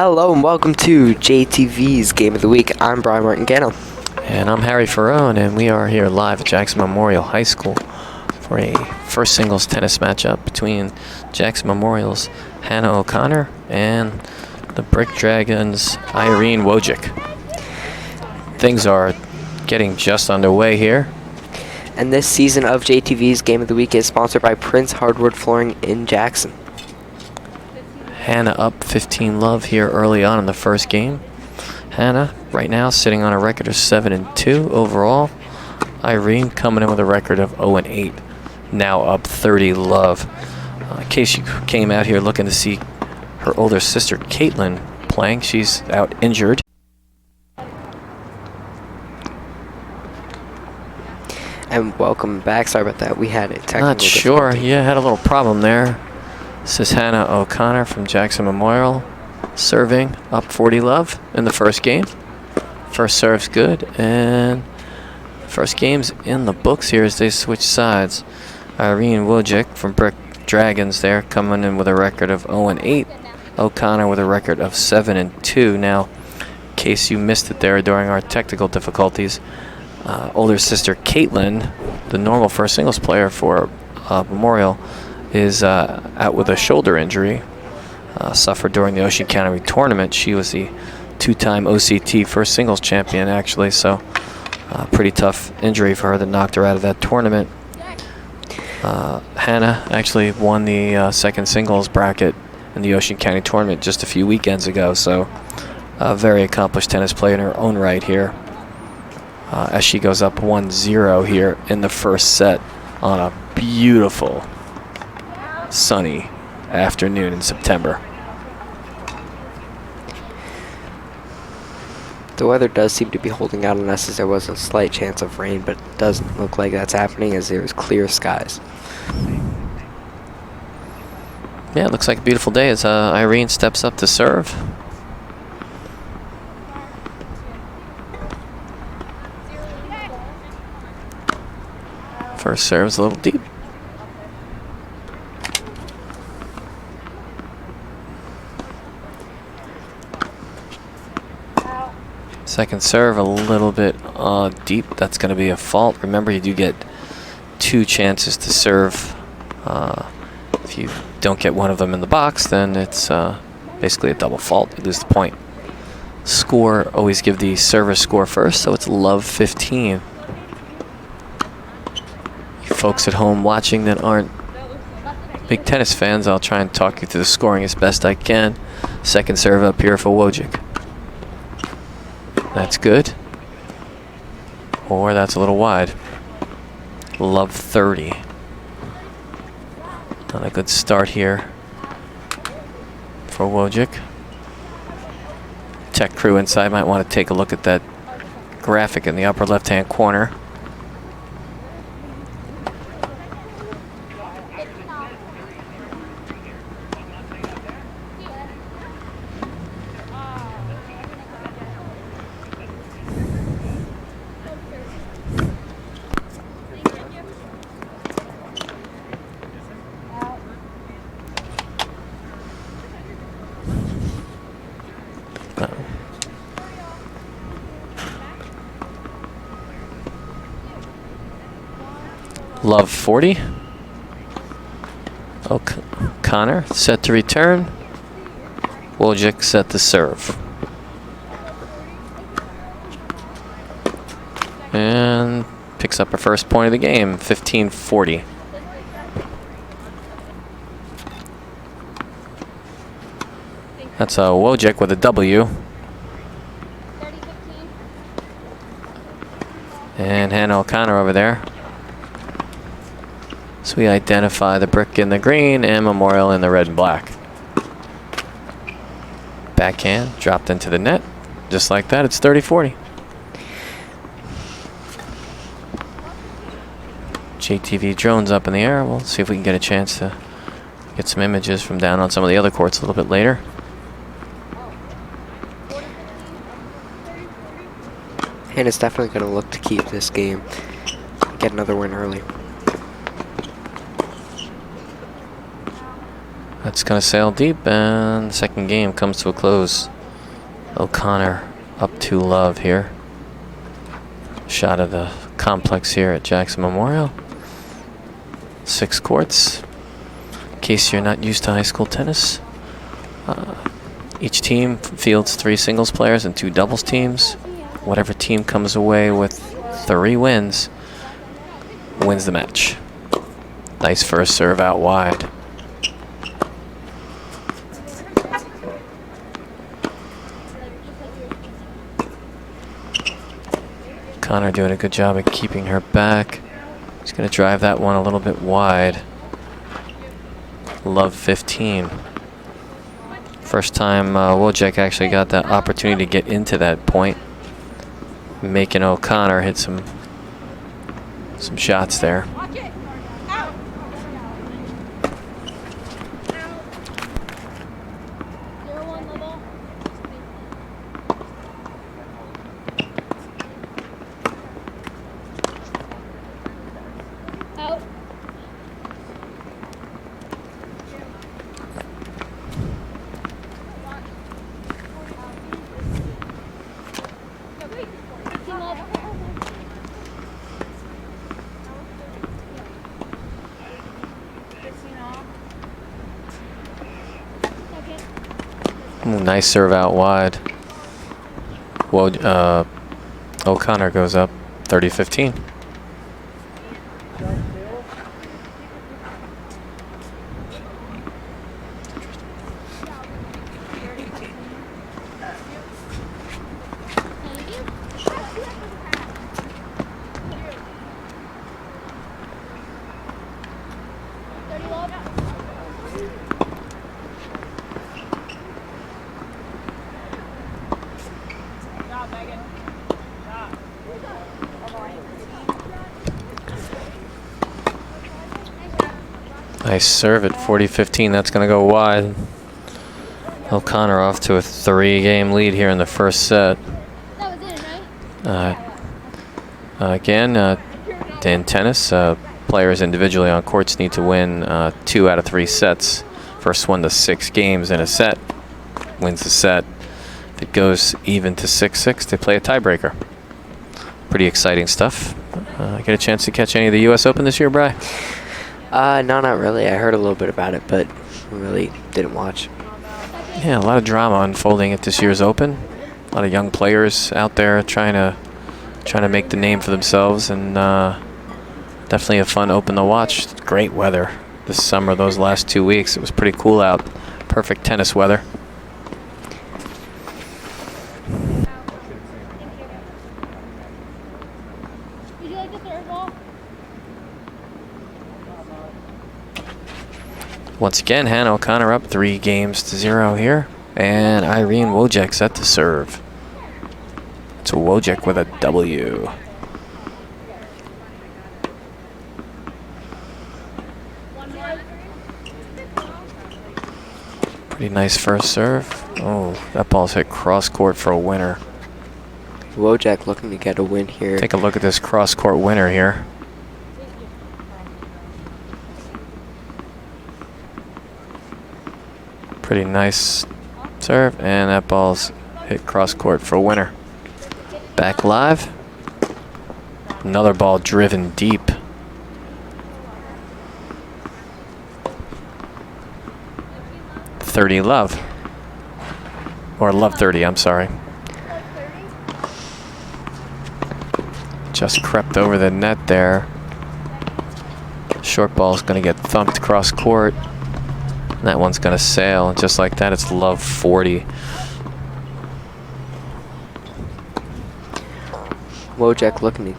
Hello and welcome to JTV's Game of the Week. I'm Brian Martingano. And I'm Harry Ferrone, and we are here live at Jackson Memorial High School for a first singles tennis matchup between Jackson Memorial's Hannah O'Connor and the Brick Dragons' Irene Wojcik. Things are getting just underway here. And this season of JTV's Game of the Week is sponsored by Prince Hardwood Flooring in Jackson. Hannah up 15-love here early on in the first game. Hannah right now sitting on a record of 7-2 overall. Irene coming in with a record of 0-8, now up 30-love. In case you came out here looking to see her older sister Caitlin playing, she's out injured. And welcome back. Sorry about that. We had a technical Not sure. difficulty. Yeah, had a little problem there. This is Hannah O'Connor from Jackson Memorial serving up 40-love in the first game. First serve's good, and first game's in the books here as they switch sides. Irene Wojcik from Brick Dragons there coming in with a record of 0-8. O'Connor with a record of 7-2. Now, in case you missed it there during our technical difficulties, older sister Caitlin, the normal first singles player for Memorial, is out with a shoulder injury, suffered during the Ocean County tournament. She was the two-time OCT first singles champion, actually, so pretty tough injury for her that knocked her out of that tournament. Hannah actually won the second singles bracket in the Ocean County tournament just a few weekends ago, so a very accomplished tennis player in her own right here, as she goes up 1-0 here in the first set on a beautiful sunny afternoon in September. The weather does seem to be holding out on us as there was a slight chance of rain, but it doesn't look like that's happening as there was clear skies. Yeah, it looks like a beautiful day as Irene steps up to serve. First serve's a little deep. Second serve a little bit deep. That's going to be a fault. Remember, you do get two chances to serve. If you don't get one of them in the box, then it's basically a double fault. You lose the point. Score, always give the server score first, so it's love 15. You folks at home watching that aren't big tennis fans, I'll try and talk you through the scoring as best I can. Second serve up here for Wojcik. That's good. Or that's a little wide. Love 30. Not a good start here for Wojcik. Tech crew inside might want to take a look at that graphic in the upper left-hand corner. Love 40. O'Connor set to return. Wojcik set to serve. And picks up her first point of the game, 15-40. That's a Wojcik with a W. And Hannah O'Connor over there. So we identify the brick in the green and Memorial in the red and black. Backhand dropped into the net. Just like that, it's 30-40. JTV drones up in the air. We'll see if we can get a chance to get some images from down on some of the other courts a little bit later. Hannah's definitely going to look to keep this game, get another win early. That's going to sail deep, and the second game comes to a close. O'Connor up 2-love here. Shot of the complex here at Jackson Memorial. 6 courts. In case you're not used to high school tennis, each team fields 3 singles players and 2 doubles teams. Whatever team comes away with 3 wins wins the match. Nice first serve out wide. Connor doing a good job of keeping her back. She's going to drive that one a little bit wide. Love 15. First time Wojciech actually got the opportunity to get into that point, making O'Connor hit some shots there. Ooh, nice serve out wide. O'Connor goes up 30-15. Nice serve at 40-15. That's going to go wide. O'Connor off to a 3-game lead here in the first set. Again, in tennis, players individually on courts need to win 2 out of 3 sets. First 1 to 6 games in a set wins the set. If it goes even to 6-6, they play a tiebreaker. Pretty exciting stuff. Get a chance to catch any of the U.S. Open this year, Bri? No, not really. I heard a little bit about it, but really didn't watch. Yeah, a lot of drama unfolding at this year's Open. A lot of young players out there trying to make the name for themselves, and definitely a fun Open to watch. Great weather this summer. Those last 2 weeks, it was pretty cool out. Perfect tennis weather. Would you like the third ball? Once again, Hannah O'Connor up 3-0 here. And Irene Wojciech set to serve. It's Wojciech with a W. Pretty nice first serve. Oh, that ball's hit cross court for a winner. Wojciech looking to get a win here. Take a look at this cross court winner here. Pretty nice serve, and that ball's hit cross court for a winner. Back live. Another ball driven deep. .30 love. Or love 30, I'm sorry. Just crept over the net there. Short ball's going to get thumped cross court. And that one's going to sail. And just like that, it's love 40. Wojciech looking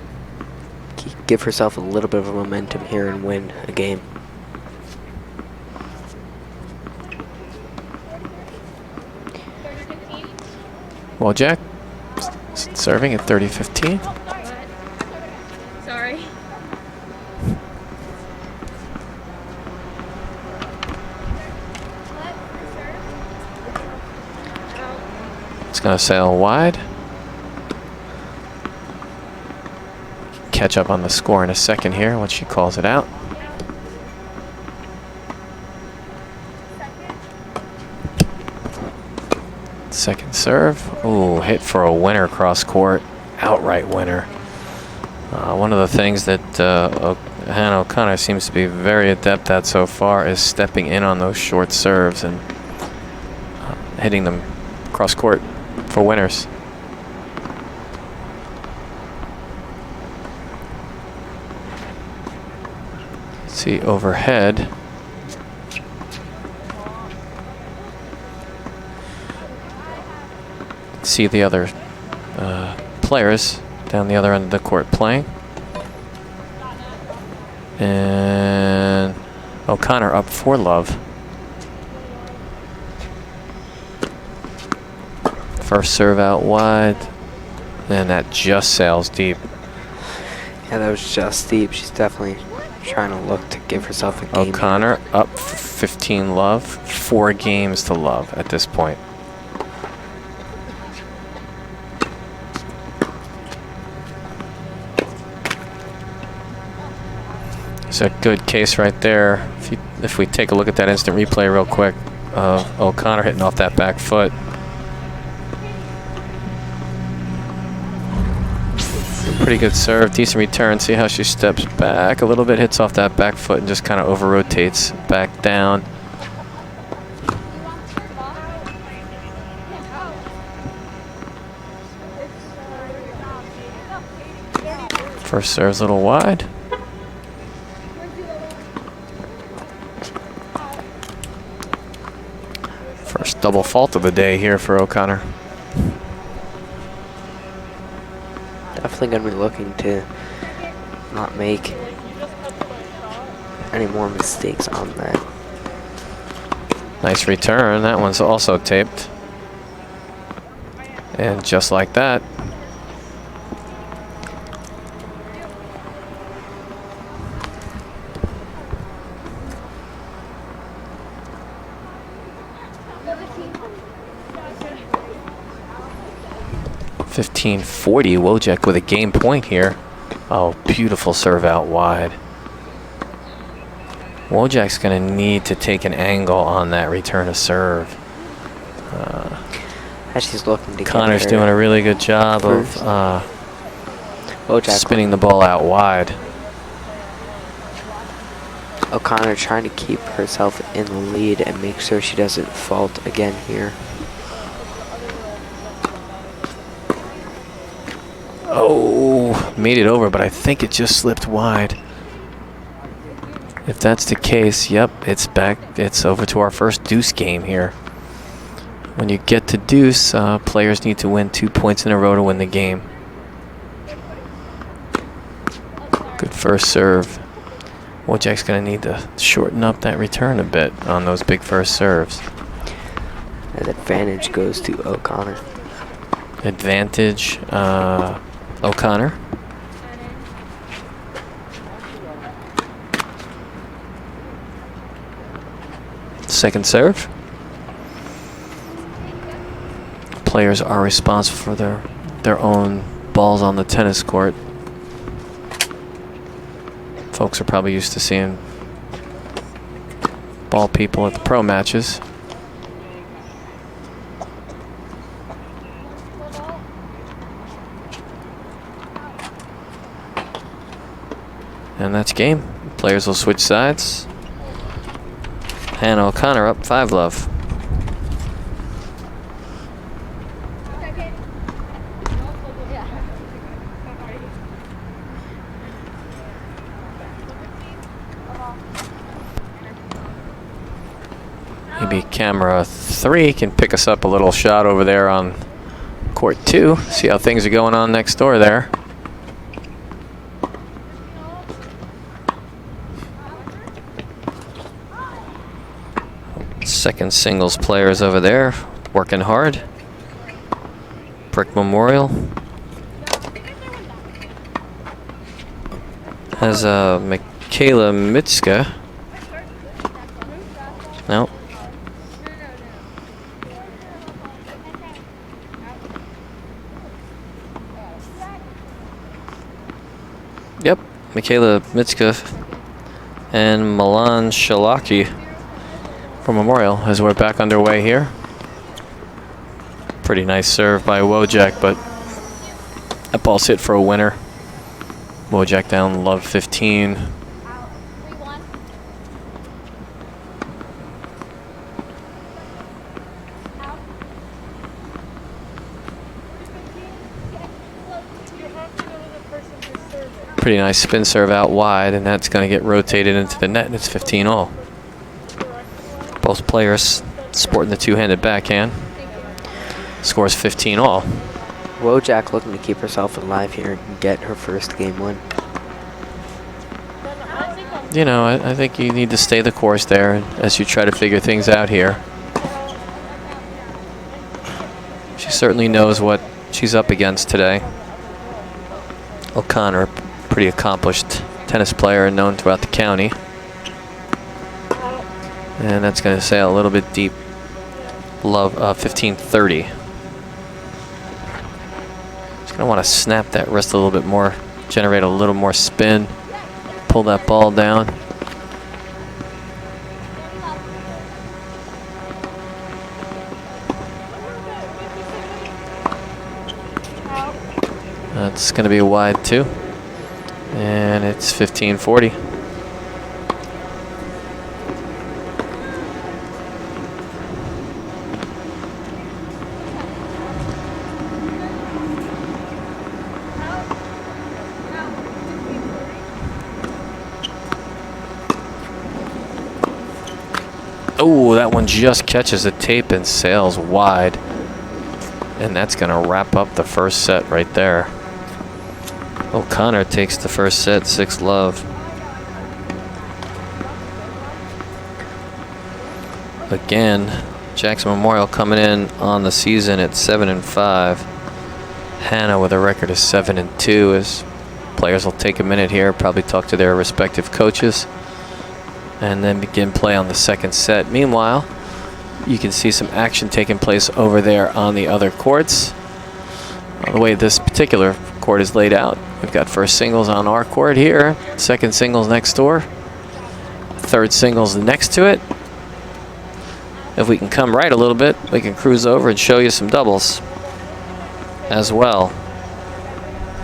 to give herself a little bit of momentum here and win a game. Wojciech serving at 30-15. Sorry. It's going to sail wide. Catch up on the score in a second here once she calls it out. Second serve. Ooh, hit for a winner cross court. Outright winner. One of the things that Hannah O'Connor seems to be very adept at so far is stepping in on those short serves and hitting them cross court for winners. Let's see, overhead. See the other players down the other end of the court playing. And O'Connor up for love. First serve out wide, and that just sails deep. Yeah, that was just deep. She's definitely trying to look to give herself a game. O'Connor up 15 love, 4 games to love at this point. It's a good case right there. If we take a look at that instant replay real quick of O'Connor hitting off that back foot. Pretty good serve, decent return. See how she steps back a little bit, hits off that back foot and just kind of over rotates back down. First serve's a little wide. First double fault of the day here for O'Connor. Definitely going to be looking to not make any more mistakes on that. Nice return. That one's also taped. And just like that. $15.40. Wojcik with a game point here. Oh, beautiful serve out wide. Wojcik's going to need to take an angle on that return to serve. As she's looking to Connor's doing a really good job of spinning the ball out wide. O'Connor trying to keep herself in the lead and make sure she doesn't fault again here. Oh, made it over, but I think it just slipped wide. If that's the case, yep, it's back. It's over to our first deuce game here. When you get to deuce, players need to win 2 points in a row to win the game. Good first serve. Wojcik's going to need to shorten up that return a bit on those big first serves. And advantage goes to O'Connor. Advantage, O'Connor. Second serve. Players are responsible for their own balls on the tennis court. Folks are probably used to seeing ball people at the pro matches. And that's game. Players will switch sides. Hannah O'Connor up 5 love. Maybe camera 3 can pick us up a little shot over there on court 2. See how things are going on next door there. Second singles players over there, working hard. Brick Memorial has Michaela Mitska. No. Yep, Michaela Mitska and Milan Shalaki for Memorial as we're back underway here. Pretty nice serve by Wojak, but that ball's hit for a winner. Wojak down love 15. 3-1. Pretty nice spin serve out wide, and that's going to get rotated into the net, and it's 15 all. Both players sporting the two-handed backhand. Scores 15 all. Wojak looking to keep herself alive here and get her first game win. You know, I think you need to stay the course there as you try to figure things out here. She certainly knows what she's up against today. O'Connor, pretty accomplished tennis player and known throughout the county. And that's going to sail a little bit deep. Love 15-30. Just going to want to snap that wrist a little bit more, generate a little more spin, pull that ball down. That's going to be wide too. And it's 15-40. Oh, that one just catches the tape and sails wide. And that's going to wrap up the first set right there. O'Connor takes the first set, 6-love. Again, Jackson Memorial coming in on the season at 7-5. Hannah with a record of 7-2. As players will take a minute here, probably talk to their respective coaches, and then begin play on the second set. Meanwhile, you can see some action taking place over there on the other courts. The way this particular court is laid out, we've got first singles on our court here, second singles next door, third singles next to it. If we can come right a little bit, we can cruise over and show you some doubles as well.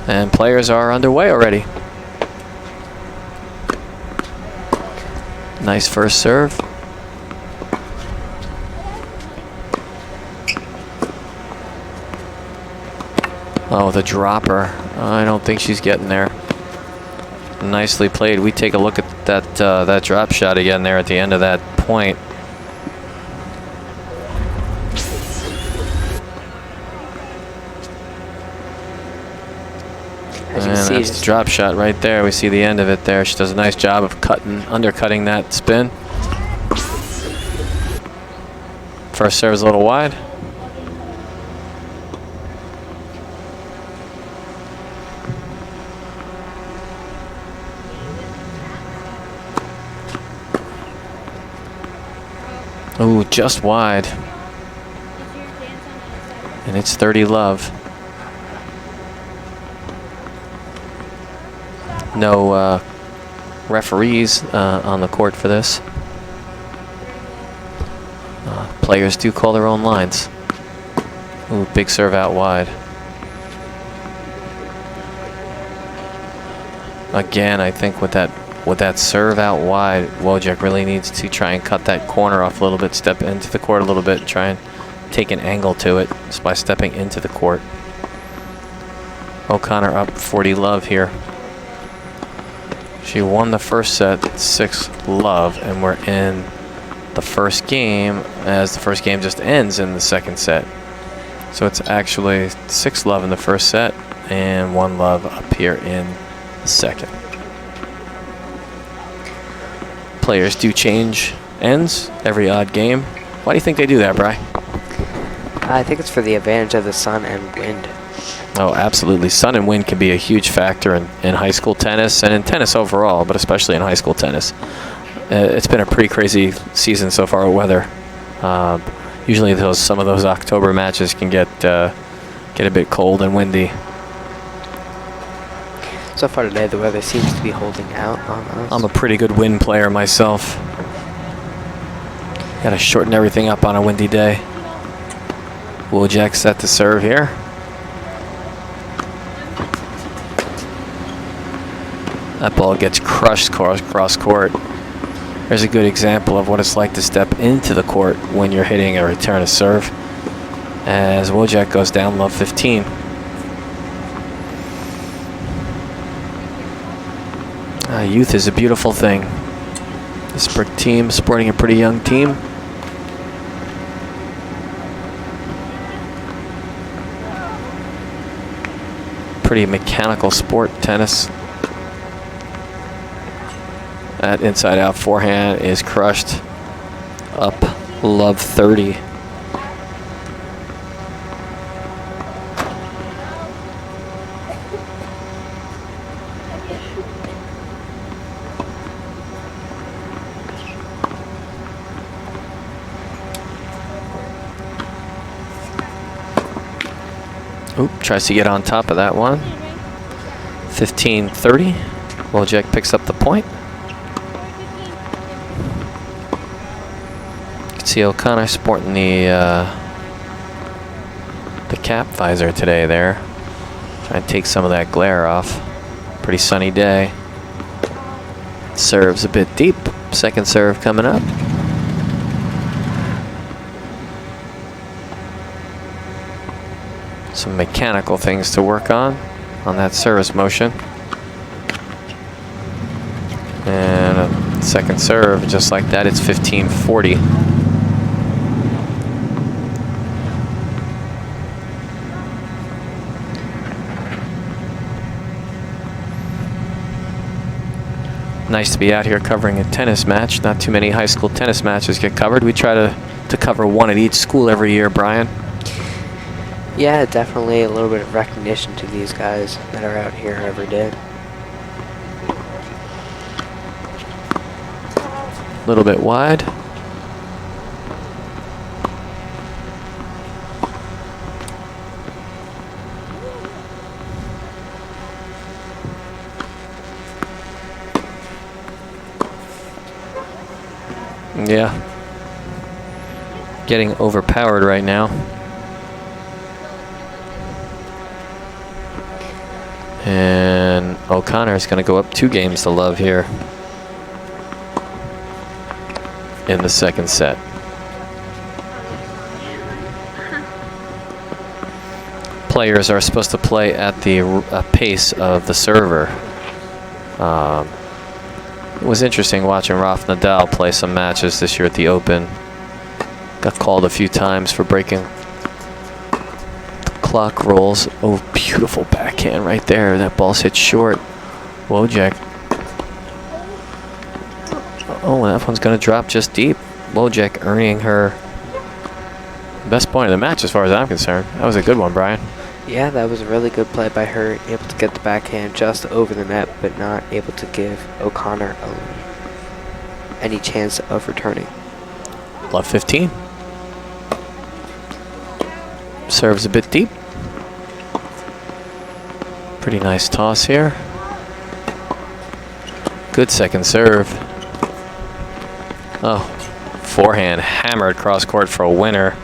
And players are underway already. Nice first serve. Oh, the dropper. I don't think she's getting there. Nicely played. We take a look at that drop shot again there at the end of that point. And that's the drop shot right there. We see the end of it there. She does a nice job of undercutting that spin. First serve is a little wide. Ooh, just wide. And it's 30-love. No referees on the court for this. Players do call their own lines. Ooh, big serve out wide. Again, I think with that serve out wide, Wojak really needs to try and cut that corner off a little bit, step into the court a little bit, try and take an angle to it just by stepping into the court. O'Connor up 40-love here. She won the first set 6-love, and we're in the first game as the first game just ends in the second set. So it's actually 6-love in the first set and 1-love up here in the second. Players do change ends every odd game. Why do you think they do that, Bri? I think it's for the advantage of the sun and wind. Oh, absolutely. Sun and wind can be a huge factor in high school tennis and in tennis overall, but especially in high school tennis. It's been a pretty crazy season so far with weather. Usually some of those October matches can get a bit cold and windy. So far today, the weather seems to be holding out on us. I'm a pretty good wind player myself. Got to shorten everything up on a windy day. Wojak set to serve here. That ball gets crushed cross court. There's a good example of what it's like to step into the court when you're hitting a return to serve. As Wojak goes down, love 15. Youth is a beautiful thing. This team sporting a pretty young team. Pretty mechanical sport, tennis. That inside out forehand is crushed. Up love 30. Oop, tries to get on top of that one. 15-30. Wojak picks up the point. You can see O'Connor sporting the cap visor today there. Trying to take some of that glare off. Pretty sunny day. Serves a bit deep. Second serve coming up. Some mechanical things to work on that service motion. And a second serve, just like that, it's 15-40. Nice to be out here covering a tennis match. Not too many high school tennis matches get covered. We try to cover one at each school every year, Brian. Yeah, definitely a little bit of recognition to these guys that are out here every day. A little bit wide. Yeah. Getting overpowered right now. And O'Connor is going to go up 2 games to love here in the second set. Players are supposed to play at the pace of the server. It was interesting watching Rafa Nadal play some matches this year at the Open. Got called a few times for breaking clock rolls. Oh, beautiful backhand right there. That ball's hit short. Wojak. Oh, that one's going to drop just deep. Wojak earning her best point of the match as far as I'm concerned. That was a good one, Brian. Yeah, that was a really good play by her. Able to get the backhand just over the net, but not able to give O'Connor any chance of returning. Love 15. Serves a bit deep. Pretty nice toss here. Good second serve. Oh, forehand hammered cross court for a winner.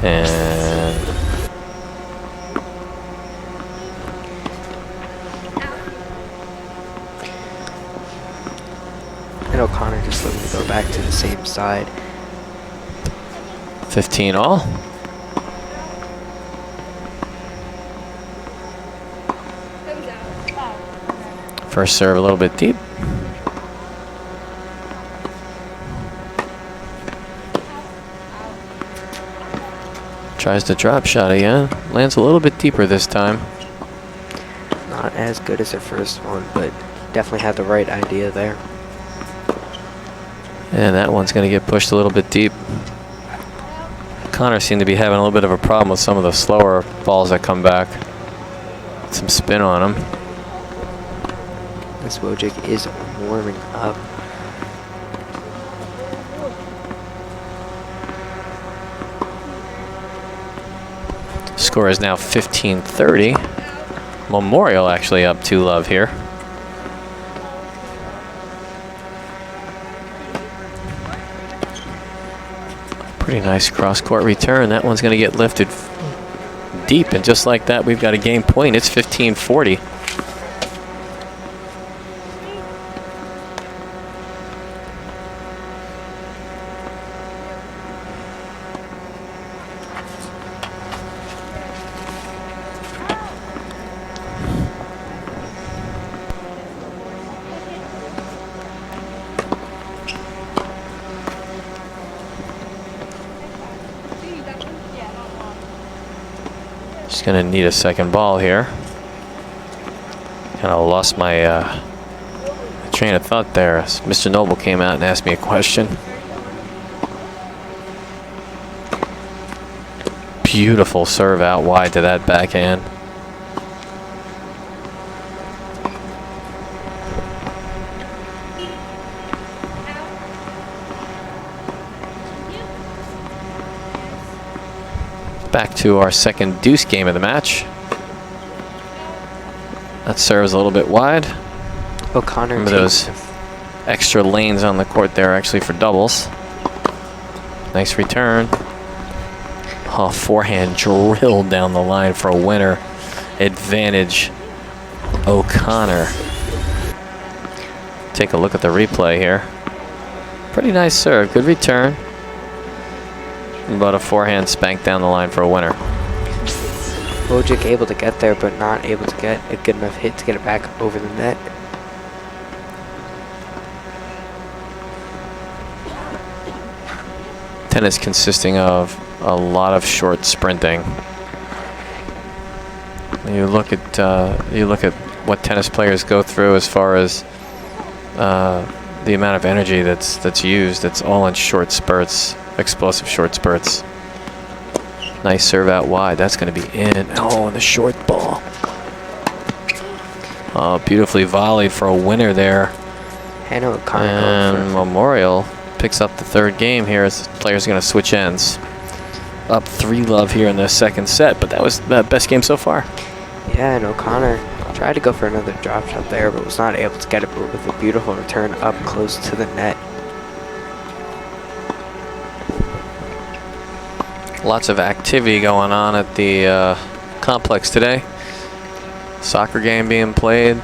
And O'Connor just looking to go back to the same side. 15 all. First serve a little bit deep. Tries to drop shot again. Lands a little bit deeper this time. Not as good as her first one, but definitely had the right idea there. And that one's going to get pushed a little bit deep. Connor seemed to be having a little bit of a problem with some of the slower balls that come back. Some spin on them. This Wojak is warming up. Score is now 15-30. Memorial actually up 2 love here. Pretty nice cross-court return. That one's going to get lifted deep, and just like that, we've got a game point. It's 15-40. Just going to need a second ball here. Kind of lost my train of thought there. Mr. Noble came out and asked me a question. Beautiful serve out wide to that backhand. Back to our second deuce game of the match. That serves a little bit wide. O'Connor. Remember those extra lanes on the court there actually for doubles. Nice return. Oh, forehand drilled down the line for a winner. Advantage O'Connor. Take a look at the replay here. Pretty nice serve, good return. But a forehand spank down the line for a winner. Wojcik able to get there, but not able to get a good enough hit to get it back over the net. Tennis consisting of a lot of short sprinting. You look at what tennis players go through as far as the amount of energy that's used. It's all in short spurts, explosive short spurts. Nice serve out wide. That's going to be in. Oh, and the short ball. Oh, beautifully volleyed for a winner there. Hannah O'Connor. And Memorial picks up the third game here as the players are going to switch ends. Up 3-love here in the second set, but that was the best game so far. Yeah, and O'Connor tried to go for another drop shot there, but was not able to get it, but with a beautiful return up close to the net. Lots of activity going on at the complex today. Soccer game being played. You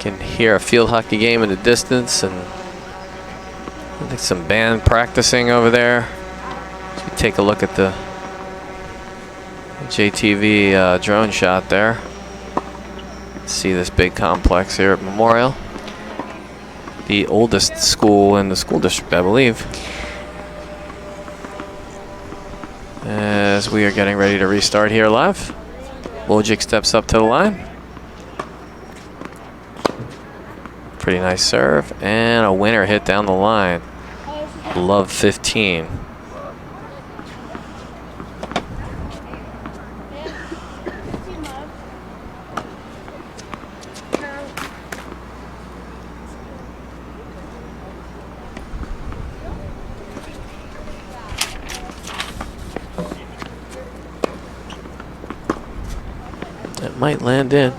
can hear a field hockey game in the distance, and I think some band practicing over there. As we take a look at the JTV drone shot there. See this big complex here at Memorial. The oldest school in the school district, I believe. As we are getting ready to restart here live. Wojcik steps up to the line. Pretty nice serve. And a winner hit down the line. Love 15. It might land in.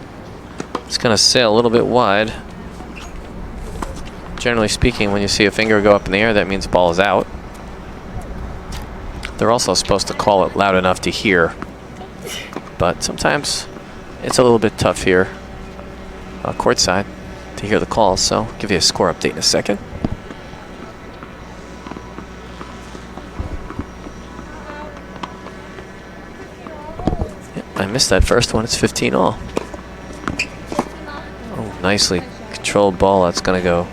It's going to sail a little bit wide. Generally speaking, when you see a finger go up in the air, that means the ball is out. They're also supposed to call it loud enough to hear. But sometimes it's a little bit tough here, courtside, to hear the calls. So I'll give you a score update in a second. I missed that first one. It's 15-all. Oh, nicely controlled ball. That's going to go.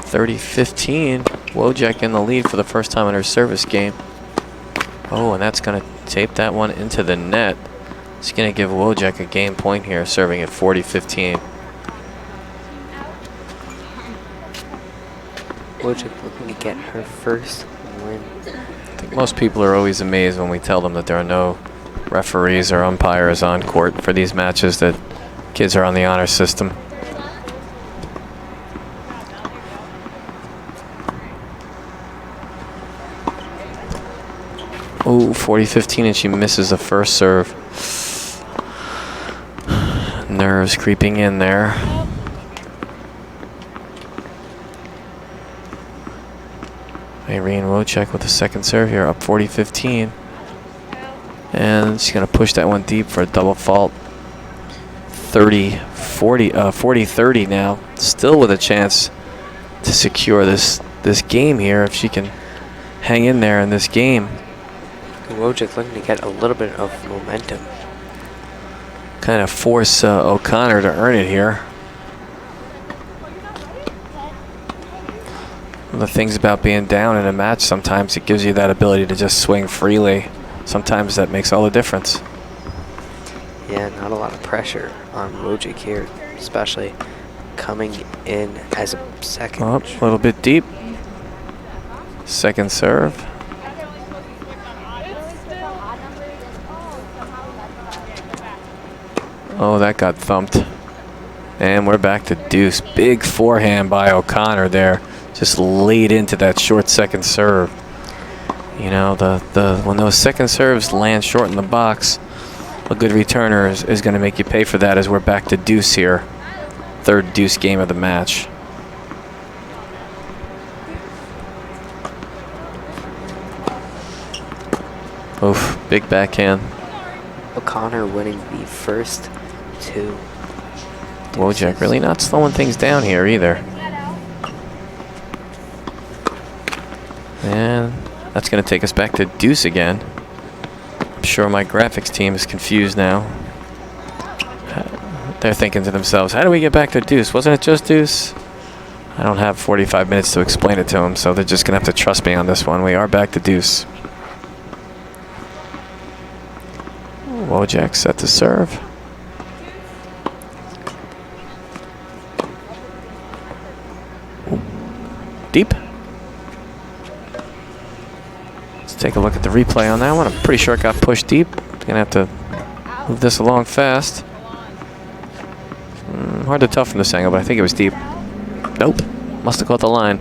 (30-15). Wojcik in the lead for the first time in her service game. Oh, and that's going to tape that one into the net. It's going to give Wojcik a game point here, serving at 40-15. Wojcik looking to get her first win. I think most people are always amazed when we tell them that there are no referees or umpires on court for these matches, that kids are on the honor system. Oh, 40-15, and she misses the first serve. nerves creeping in there. Irene Wojcik with the second serve here, up 40-15. And she's going to push that one deep for a double fault. 40-30 now. Still with a chance to secure this game here if she can hang in there in this game. Wojcik looking to get a little bit of momentum. Kind of force O'Connor to earn it here. One of the things about being down in a match, sometimes it gives you that ability to just swing freely. Sometimes that makes all the difference. Yeah, not a lot of pressure on Wojcik here, especially coming in as a second. Up a little bit deep. Second serve. Oh, that got thumped. And we're back to deuce. Big forehand by O'Connor there. Just laid into that short second serve. You know, when those second serves land short in the box, a good returner is going to make you pay for that as we're back to deuce here. Third deuce game of the match. Oof, big backhand. O'Connor winning the first two. Wojcik really not slowing things down here either. And that's going to take us back to deuce again. I'm sure my graphics team is confused now. They're thinking to themselves, how do we get back to deuce? Wasn't it just deuce? I don't have 45 minutes to explain it to them, so they're just going to have to trust me on this one. We are back to deuce. Wojcik set to serve. Deep. Let's take a look at the replay on that one. I'm pretty sure it got pushed deep. Gonna have to move this along fast. Hard to tell from this angle, but I think it was deep. Nope. Must have caught the line.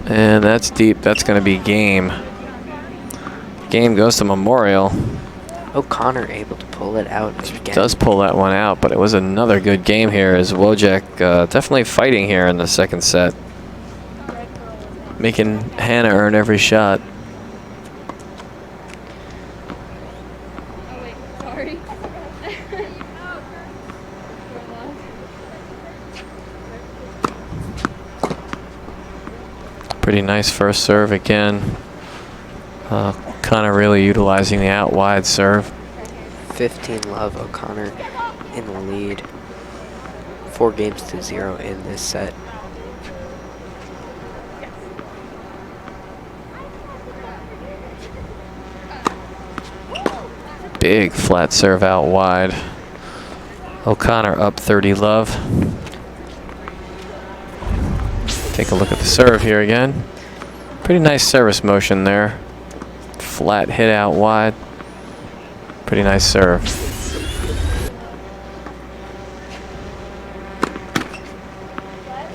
And that's deep. That's going to be game. Game goes to Memorial. O'Connor able to pull it out again. Does pull that one out, but it was another good game here as Wojcik definitely fighting here in the second set. Making Hannah earn every shot. Pretty nice first serve again. Kind of really utilizing the out wide serve. 15-love. O'Connor in the lead. 4-0 in this set. Big flat serve out wide. O'Connor up 30-love. Take a look at the serve here again. Pretty nice service motion there. Flat hit out wide. Pretty nice serve.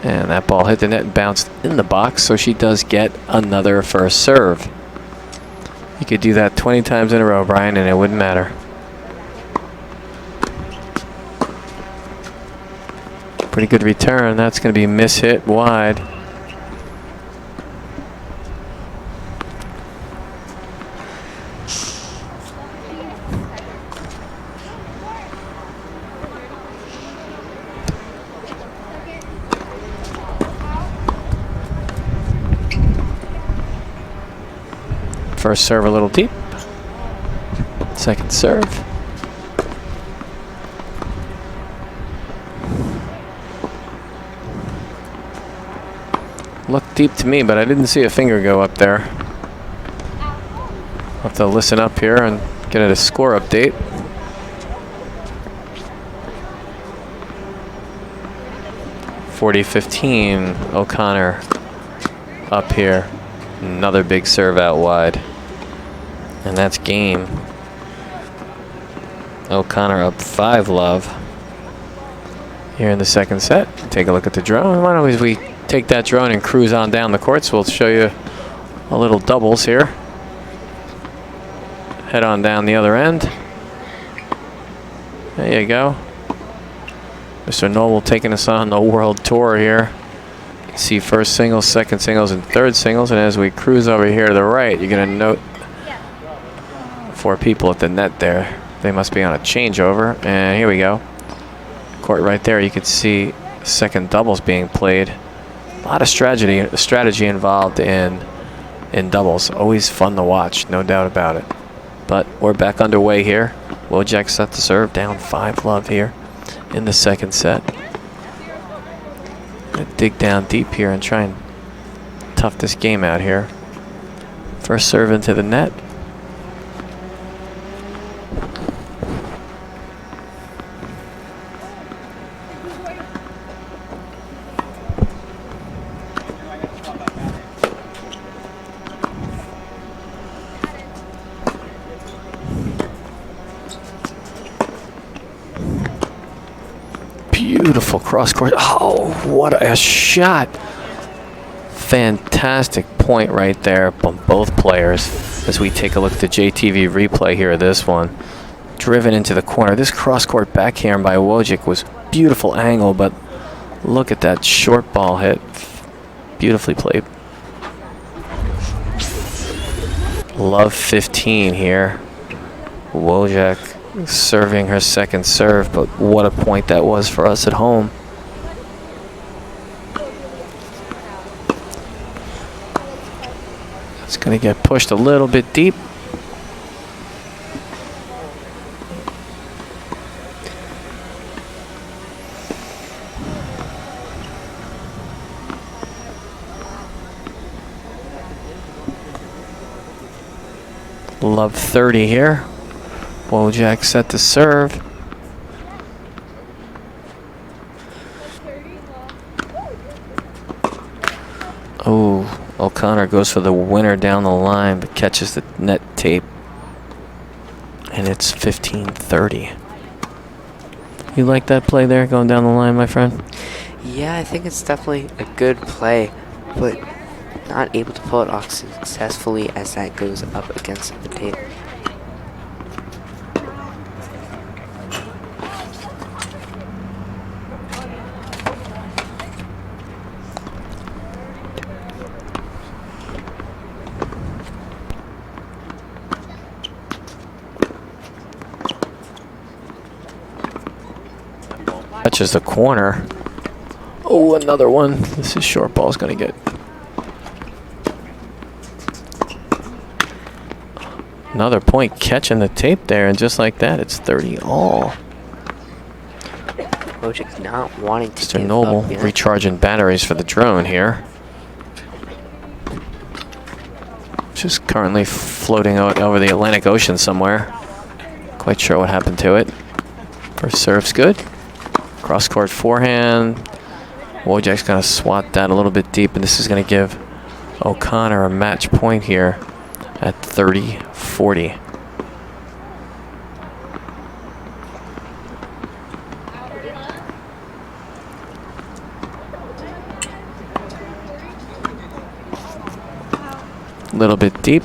And that ball hit the net and bounced in the box, so she does get another first serve. You could do that 20 times in a row, Brian, and it wouldn't matter. Pretty good return. That's going to be mishit wide. First serve a little deep. Second serve. Looked deep to me, but I didn't see a finger go up there. I'll have to listen up here and get a score update. .40-15, O'Connor up here. Another big serve out wide. And that's game. O'Connor up 5-love here in the second set. Take a look at the drone. Why don't we take that drone and cruise on down the courts? We'll show you a little doubles here. head on down the other end. There you go. Mr. Noble taking us on the world tour here. You see first singles, second singles, and third singles. And as we cruise over here to the right, you're going to note 4 people at the net there. They must be on a changeover. And here we go. Court right there, you can see second doubles being played. A lot of strategy involved in doubles. Always fun to watch, no doubt about it. But we're back underway here. Wojak set to serve, down 5-love here in the second set. Gonna dig down deep here and try and tough this game out here. First serve into the net. Beautiful cross court. Oh, what a shot. Fantastic point right there from both players as we take a look at the JTV replay here of this one. Driven into the corner. This cross court backhand by Wojcik was beautiful angle, but look at that short ball hit. Beautifully played. Love 15 here. Wojak serving her second serve, but what a point that was for us at home. It's going to get pushed a little bit deep. Love 30 here. Wojak set to serve. Oh, O'Connor goes for the winner down the line, but catches the net tape. And it's 15-30. You like that play there, going down the line, my friend? Yeah, I think it's definitely a good play, but not able to pull it off successfully as that goes up against the tape. Touches the corner. Oh, another one. This is short ball's going to get. Another point catching the tape there, and just like that, it's 30 all. Wojcik not wanting to Mr. Noble recharging batteries for the drone here. Just currently floating out over the Atlantic Ocean somewhere. Quite sure what happened to it. First serve's good. Cross court forehand. Wojak's going to swat that a little bit deep, and this is going to give O'Connor a match point here at 30-40. A little bit deep.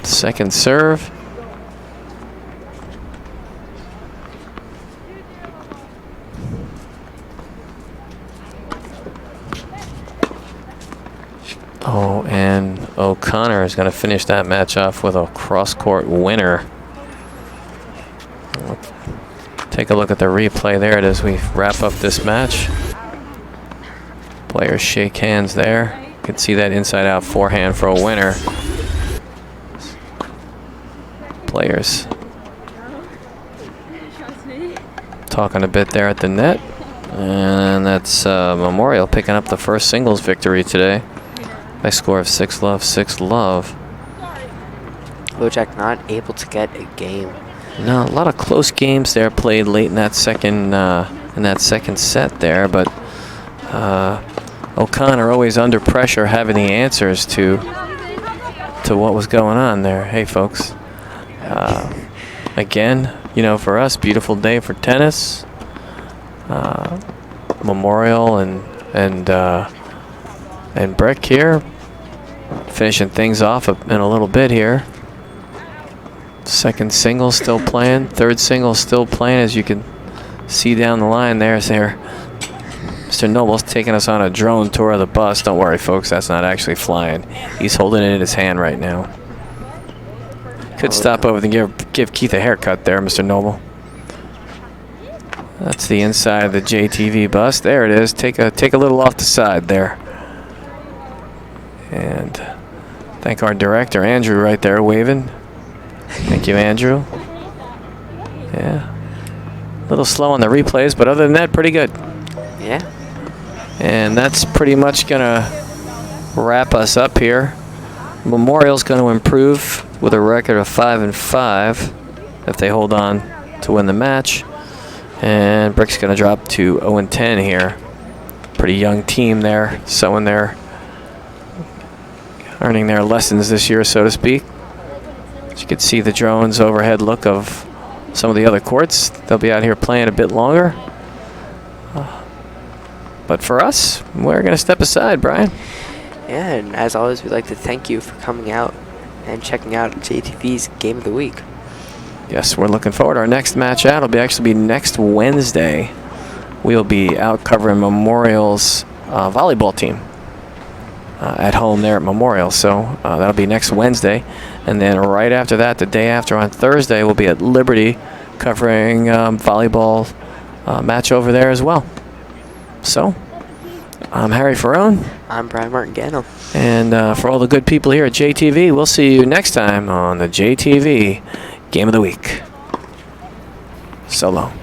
Second serve. Oh, and O'Connor is going to finish that match off with a cross-court winner. Take a look at the replay there as we wrap up this match. Players shake hands there. You can see that inside-out forehand for a winner. Players talking a bit there at the net. And that's Memorial picking up the first singles victory today. By score of 6-love, 6-love. Wojak not able to get a game. No, a lot of close games there played late in that second set there, but O'Connor always under pressure, having the answers to what was going on there. Hey, folks. Again, you know, for us, beautiful day for tennis. Memorial and Breck here. Finishing things off in a little bit here. Second single still playing. Third single still playing, as you can see down the line there. Mr. Noble's taking us on a drone tour of the bus. Don't worry, folks. That's not actually flying. He's holding it in his hand right now. Could stop over and give Keith a haircut there, Mr. Noble. That's the inside of the JTV bus. There it is. Take a little off the side there. And thank our director, Andrew, right there waving. Thank you, Andrew. Yeah. A little slow on the replays, but other than that, pretty good. Yeah. And that's pretty much going to wrap us up here. Memorial's going to improve with a record of 5-5 if they hold on to win the match. And Brick's going to drop to 0-10 here. Pretty young team there, earning their lessons this year, so to speak. As you can see the drone's overhead look of some of the other courts. They'll be out here playing a bit longer. But for us, we're going to step aside, Brian. Yeah, and as always, we'd like to thank you for coming out and checking out JTV's Game of the Week. Yes, we're looking forward. Our next match out will actually be next Wednesday. We'll be out covering Memorial's volleyball team at home there at Memorial. So that'll be next Wednesday. And then right after that, the day after on Thursday, we'll be at Liberty covering volleyball match over there as well. So I'm Harry Ferrone. I'm Brian Martingano. And for all the good people here at JTV, we'll see you next time on the JTV Game of the Week. So long.